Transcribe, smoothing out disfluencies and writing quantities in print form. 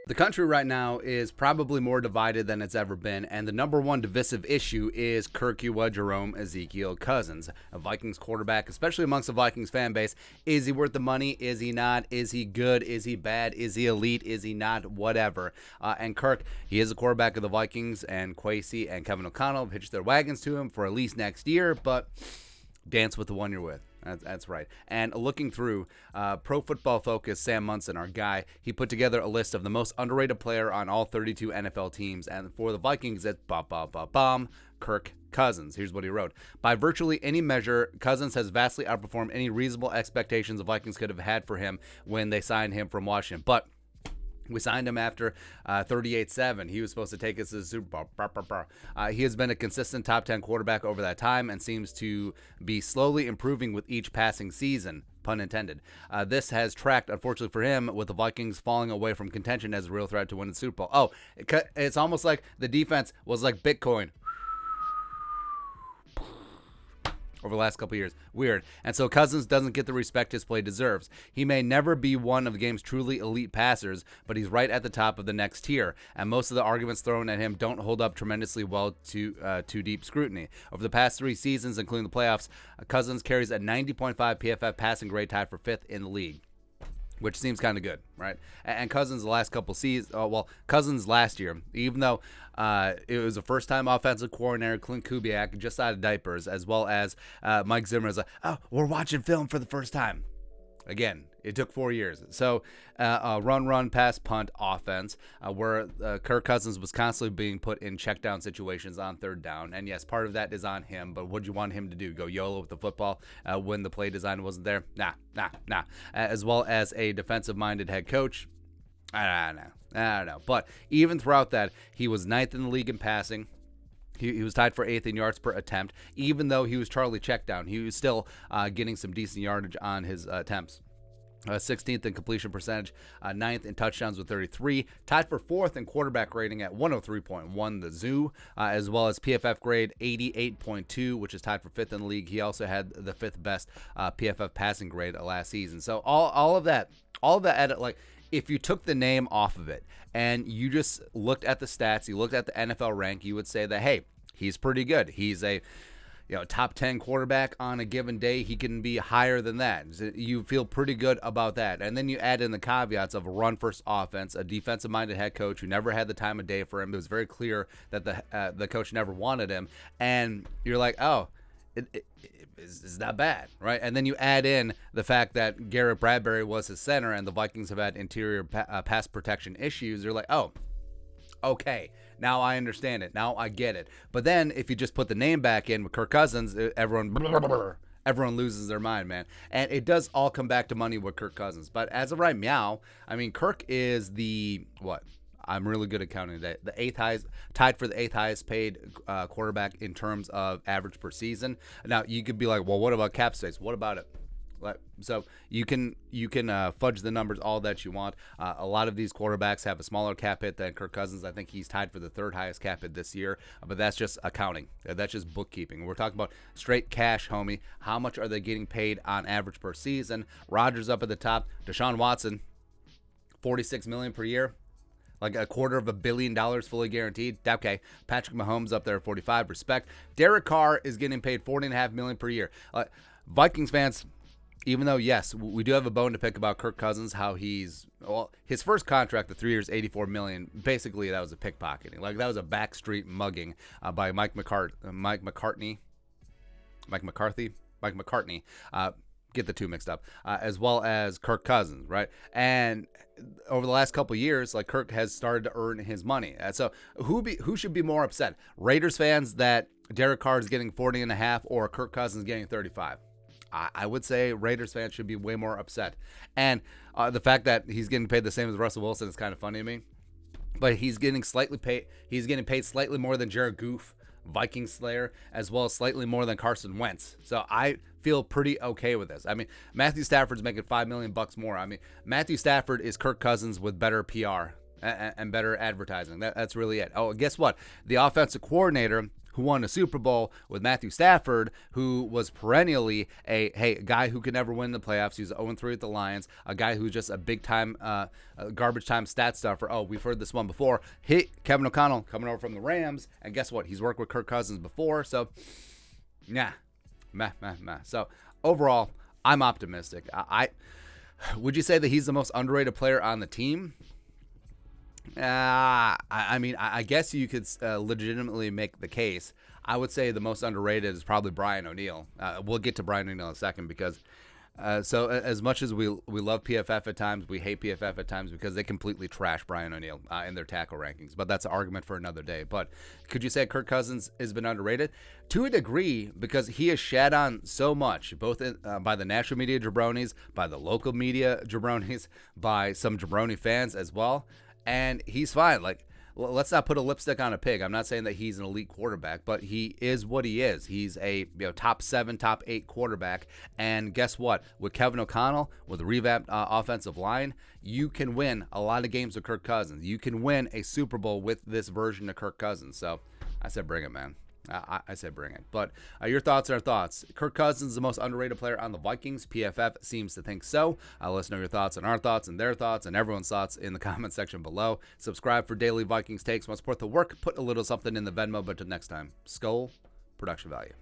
The country right now is probably more divided than it's ever been, and the number one divisive issue is Kirk Jerome Ezekiel Cousins, a Vikings quarterback, especially amongst the Vikings fan base. Is he worth the money? Is he not? Is he good? Is he bad? Is he elite? Is he not? Whatever. And Kirk, he is the quarterback of the Vikings, and Kwesi and Kevin O'Connell have hitched their wagons to him for at least next year, but dance with the one you're with. That's right. And looking through Pro Football Focus, Sam Munson, our guy, he put together a list of the most underrated player on all 32 NFL teams. And for the Vikings, it's Kirk Cousins. Here's what he wrote. By virtually any measure, Cousins has vastly outperformed any reasonable expectations the Vikings could have had for him when they signed him from Washington. But we signed him after 38-7. He was supposed to take us to the Super Bowl. He has been a consistent top 10 quarterback over that time and seems to be slowly improving with each passing season, pun intended. This has tracked, unfortunately for him, with the Vikings falling away from contention as a real threat to win the Super Bowl. Oh, it's almost like the defense was like Bitcoin over the last couple of years. Weird. And so Cousins doesn't get the respect his play deserves. He may never be one of the game's truly elite passers, but he's right at the top of the next tier, and most of the arguments thrown at him don't hold up tremendously well to deep scrutiny. Over the past 3 seasons, including the playoffs, Cousins carries a 90.5 PFF passing grade, tied for 5th in the league, which seems kind of good, right? And Cousins the last couple seasons, Cousins last year, even though it was a first-time offensive coordinator, Clint Kubiak, just out of diapers, as well as Mike Zimmer is like, oh, we're watching film for the first time. Again, it took 4 years. So run, pass, punt offense, where Kirk Cousins was constantly being put in check down situations on 3rd down. And yes, part of that is on him, but what do you want him to do? Go YOLO with the football when the play design wasn't there? Nah. As well as a defensive-minded head coach. I don't know. But even throughout that, he was 9th in the league in passing. He was tied for 8th in yards per attempt. Even though he was Charlie checkdown, he was still getting some decent yardage on his attempts. 16th in completion percentage, 9th in touchdowns with 33, tied for 4th in quarterback rating at 103.1, the zoo, as well as PFF grade 88.2, which is tied for 5th in the league. He also had the 5th best PFF passing grade last season. So all of that added, like, if you took the name off of it and you just looked at the stats, you looked at the NFL rank, you would say that, hey, he's pretty good. He's a top 10 quarterback on a given day. He can be higher than that. You feel pretty good about that. And then you add in the caveats of a run-first offense, a defensive-minded head coach who never had the time of day for him. It was very clear that the coach never wanted him. And you're like, oh, it's not bad, right? And then you add in the fact that Garrett Bradbury was his center and the Vikings have had interior pass protection issues. You're like, oh, okay, now I understand it. Now I get it. But then if you just put the name back in with Kirk Cousins, everyone loses their mind, man. And it does all come back to money with Kirk Cousins. But as of right now, I mean, Kirk is the, what? I'm really good at counting today. The 8th highest, tied for the 8th highest paid quarterback in terms of average per season. Now, you could be like, well, what about cap space? What about it? So you can fudge the numbers all that you want. A lot of these quarterbacks have a smaller cap hit than Kirk Cousins. I think he's tied for the 3rd highest cap hit this year, but that's just accounting. That's just bookkeeping. We're talking about straight cash, homie. How much are they getting paid on average per season? Rodgers up at the top. Deshaun Watson, $46 million per year. Like $250 million fully guaranteed. Okay. Patrick Mahomes up there at 45. Respect. Derek Carr is getting paid $40.5 million per year. Vikings fans, even though, yes, we do have a bone to pick about Kirk Cousins, how his first contract, the 3 years, $84 million, basically that was a pickpocketing. Like, that was a backstreet mugging by Mike McCarthy. Get the two mixed up, as well as Kirk Cousins, right? And over the last couple of years, like, Kirk has started to earn his money. So who should be more upset? Raiders fans that Derek Carr is getting 40.5 or Kirk Cousins getting 35? I would say Raiders fans should be way more upset. And the fact that he's getting paid the same as Russell Wilson is kind of funny to me. But he's getting paid slightly more than Jared Goff, Viking Slayer, as well as slightly more than Carson Wentz. So I feel pretty okay with this. I mean, Matthew Stafford's making $5 million more. I mean, Matthew Stafford is Kirk Cousins with better PR and better advertising. That's really it. Oh, guess what? The offensive coordinator who won a Super Bowl with Matthew Stafford, who was perennially a guy who could never win the playoffs. He was 0-3 with the Lions, a guy who's just a big-time garbage time stat stuffer. Oh, we've heard this one before. Kevin O'Connell coming over from the Rams, and guess what? He's worked with Kirk Cousins before, so meh. So overall, I'm optimistic. Would you say that he's the most underrated player on the team? I mean, I guess you could legitimately make the case. I would say the most underrated is probably Brian O'Neill. We'll get to Brian O'Neill in a second because so as much as we love PFF at times, we hate PFF at times because they completely trash Brian O'Neill in their tackle rankings. But that's an argument for another day. But could you say Kirk Cousins has been underrated? To a degree, because he is shat on so much, both by the national media jabronis, by the local media jabronis, by some jabroni fans as well. And he's fine. Like, let's not put a lipstick on a pig. I'm not saying that he's an elite quarterback, but he is what he is. He's a top 7, top 8 quarterback. And guess what? With Kevin O'Connell, with a revamped offensive line, you can win a lot of games with Kirk Cousins. You can win a Super Bowl with this version of Kirk Cousins. So I said bring it, man. I said bring it. But your thoughts are thoughts. Kirk Cousins is the most underrated player on the Vikings. PFF seems to think so. Let us know your thoughts and our thoughts and their thoughts and everyone's thoughts in the comment section below. Subscribe for daily Vikings takes. Want to support the work? Put a little something in the Venmo. But until next time, SKOL, production value.